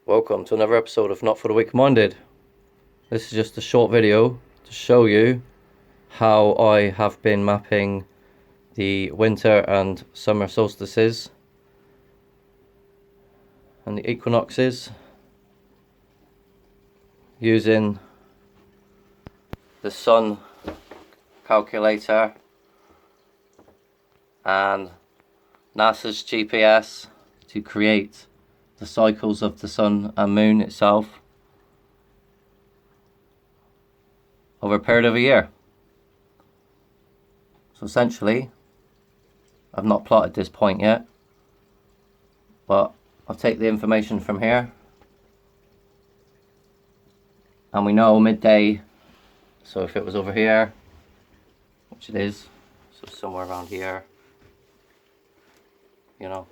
Welcome to another episode of Not for the Weak Minded. This is just a short video to show you how I have been mapping the winter and summer solstices and the equinoxes using the sun calculator and NASA's GPS to create the cycles of the sun and moon itself over a period of a year. So essentially, I've not plotted this point yet, but I'll take the information from here, and we know midday, so if it was over here, which it is, so somewhere around here, you know,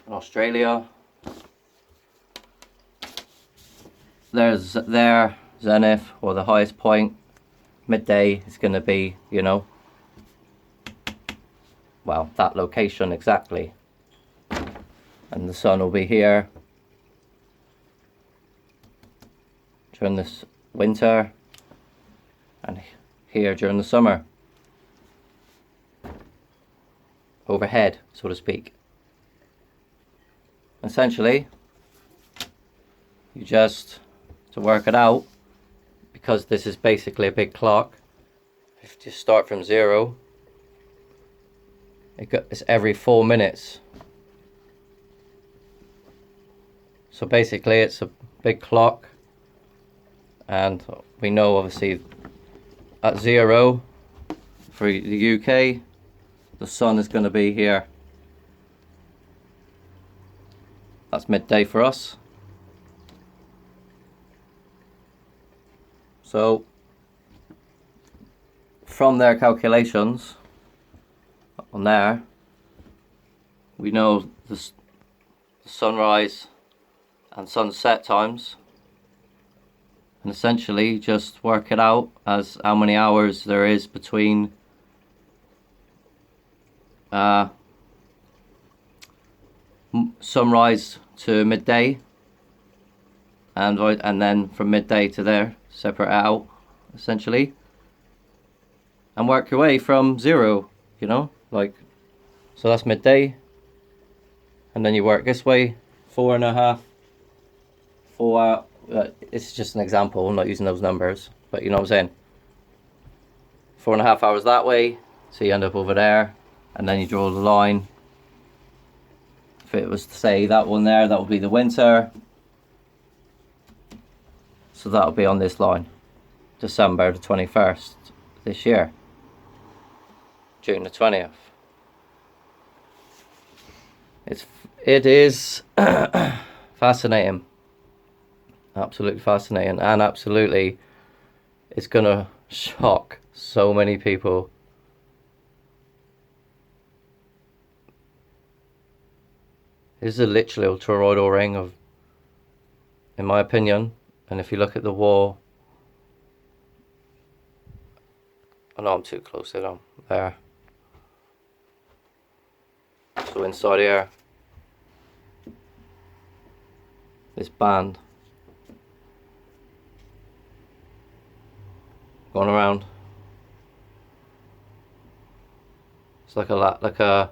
in Australia, there's their zenith, or the highest point. Midday is going to be, you know, well, that location exactly, and the sun will be here during this winter and here during the summer, overhead, so to speak. Essentially, you just, to work it out, because this is basically a big clock, if you start from zero, it's every 4 minutes. So basically it's a big clock, and we know obviously at zero for the UK, the sun is going to be here. That's midday for us. So from their calculations on there, we know the sunrise and sunset times, and essentially just work it out as how many hours there is between sunrise to midday, and then from midday to there, separate it out essentially, and work your way from zero, you know, like, so that's midday, and then you work this way, 4.5, 4 it's just an example, I'm not using those numbers, but you know what I'm saying, 4.5 hours that way, so you end up over there, and then you draw the line. If it was to say that one there, that would be the winter, so that'll be on this line, December the 21st this year, June the 20th. It is fascinating, absolutely fascinating, and absolutely it's gonna shock so many people. This is a literal toroidal ring of, in my opinion, and if you look at the wall, I know I'm too close to them, there. So inside here, this band going around, it's like a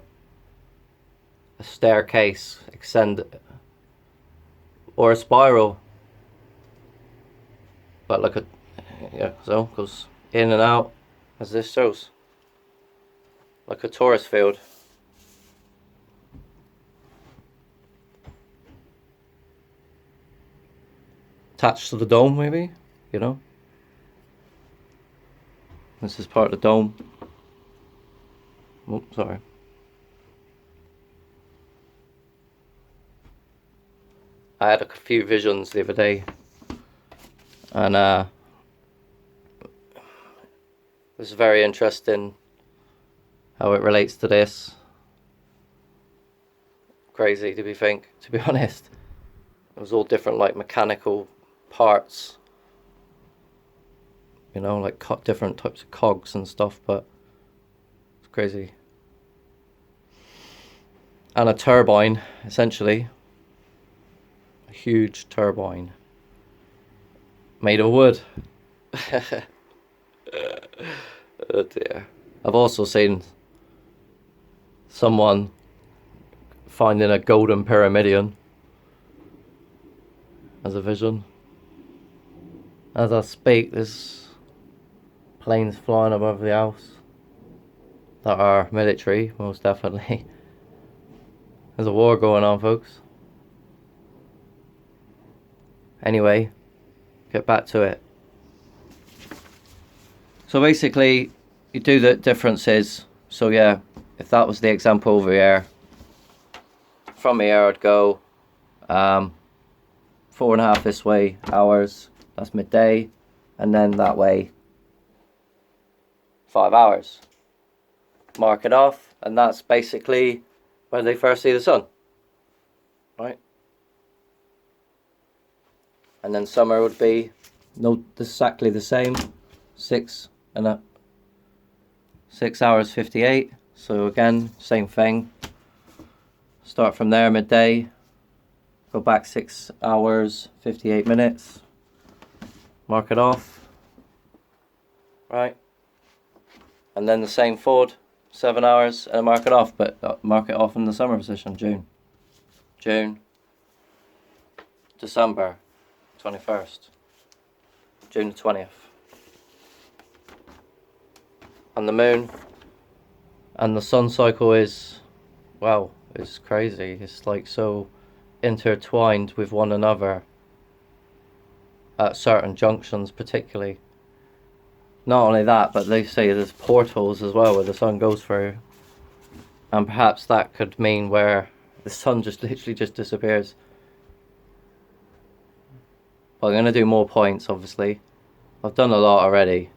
staircase extended, or a spiral, but like a, yeah, so goes in and out as this shows, like a tourist field. Attached to the dome, maybe, you know, this is part of the dome. Oh, sorry. I had a few visions the other day, and it's very interesting how it relates to this. Crazy to be honest. It was all different, like mechanical parts, you know, like different types of cogs and stuff, but it's crazy. And a turbine, essentially, a huge turbine made of wood. Oh dear. I've also seen someone finding a golden pyramidion as a vision. As I speak, there's planes flying above the house that are military, most definitely. There's a war going on, folks. Anyway, get back to it. So basically, you do the differences. So yeah, if that was the example over here, from here I'd go 4.5 this way hours, that's midday, and then that way 5 hours. Mark it off, and that's basically when they first see the sun, right? And then summer would be exactly the same, 6 hours 58. So again, same thing. Start from there, midday, go back 6 hours 58 minutes, mark it off, right? And then the same forward, 7 hours, and mark it off, but mark it off in the summer position, June, December 21st, June the 20th. And the moon and the sun cycle is, wow, it's crazy. It's like so intertwined with one another at certain junctions particularly. Not only that, but they say there's portals as well where the sun goes through, and perhaps that could mean where the sun just literally just disappears. But I'm going to do more points, obviously. I've done a lot already.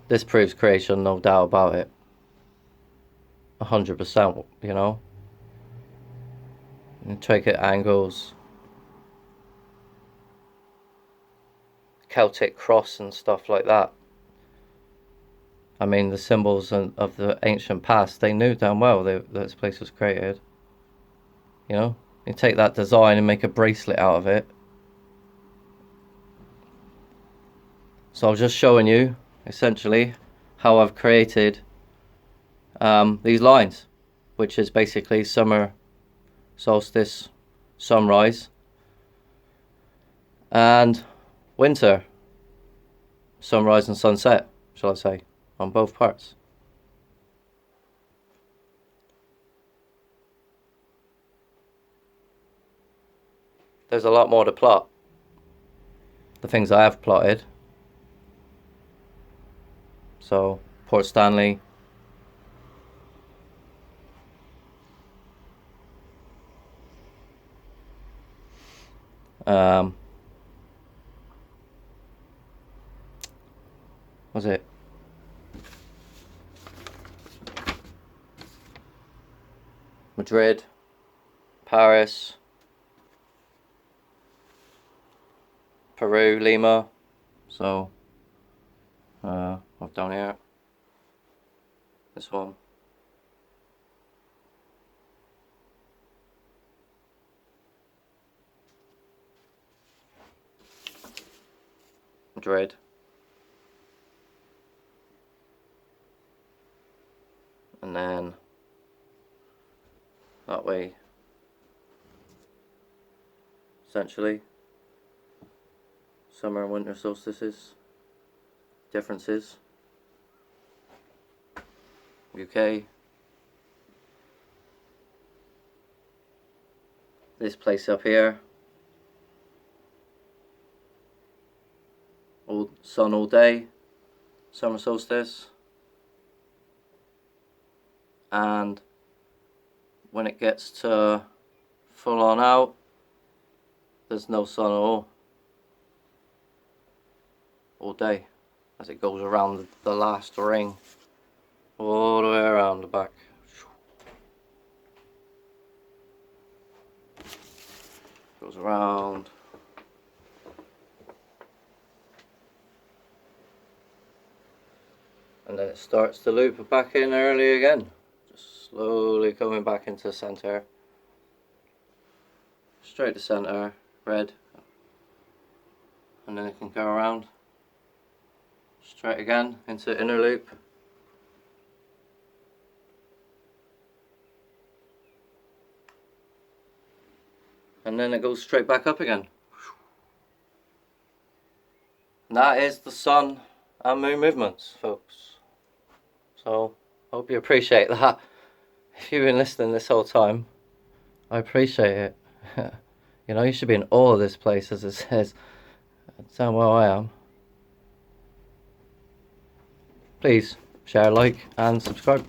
This proves creation, no doubt about it. 100%, you know. Intricate angles, Celtic cross and stuff like that. I mean, the symbols of the ancient past, they knew damn well that this place was created. You know, you take that design and make a bracelet out of it. So I'm just showing you, essentially, how I've created these lines, which is basically summer solstice, sunrise, and winter, sunrise and sunset, shall I say, on both parts. There's a lot more to plot. The things I have plotted. So, Port Stanley, was it? Madrid, Paris, Peru, Lima. So, I've done here. This one. Madrid. And then that way, essentially, summer and winter solstices, differences, UK, this place up here, all sun all day, summer solstice, and when it gets to full on out, there's no sun at all day, as it goes around the last ring, all the way around the back. Goes around. And then it starts to loop back in early again. Just slowly coming back into the center. straight to center, red, and then it can go around straight again into inner loop. And then it goes straight back up again. And that is the sun and moon movements, folks. So, I hope you appreciate that. If you've been listening this whole time, I appreciate it. You know, you should be in awe of this place, as it says. That's how well I am. Please share, like, and subscribe.